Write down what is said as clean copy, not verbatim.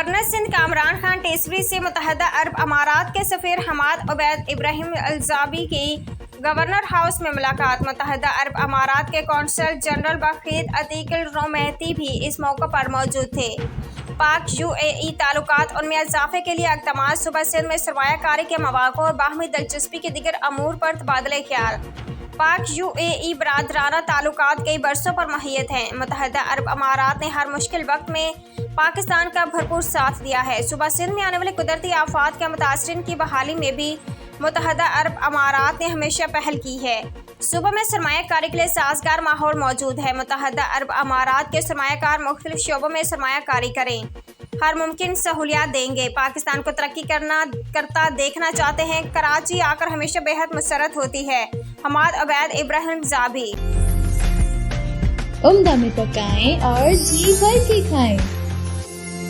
Governor Sindh Kamran Khan ٹیسری سے متحدہ عرب امارات کے سفیر حماد عبید ابراہیم الزابی کی گورنر ہاؤس میں ملاقات۔ متحدہ عرب امارات کے قونصل جنرل بخیت عتیق الرومیتی بھی اس موقع پر موجود تھے۔ پاک UAE تعلقات ان میں اضافے کے لیے اقدامات، صوبہ سندھ میں سرمایہ کاری کے مواقع اور باہمی دلچسپی کے دیگر امور پر تبادلہ خیال۔ پاک UAE برادرانہ تعلقات کئی برسوں پر محیط ہیں۔ متحدہ عرب امارات نے ہر مشکل وقت میں پاکستان کا بھرپور ساتھ دیا ہے۔ صوبہ سندھ میں آنے والے قدرتی آفات کے متاثرین کی بحالی میں بھی متحدہ عرب امارات نے ہمیشہ پہل کی ہے۔ صوبہ میں سرمایہ کاری کے لیے سازگار ماحول موجود ہے۔ متحدہ عرب امارات کے سرمایہ کار مختلف شعبوں میں سرمایہ کاری کریں، ہر ممکن سہولیات دیں گے، پاکستان کو ترقی کرتا دیکھنا چاہتے ہیں۔ کراچی آ کر ہمیشہ بے حد مسرت ہوتی ہے۔ حماد عبید ابراہیم الزابی۔ عمدہ میں پکائیں اور جی بھر کے کھائیں۔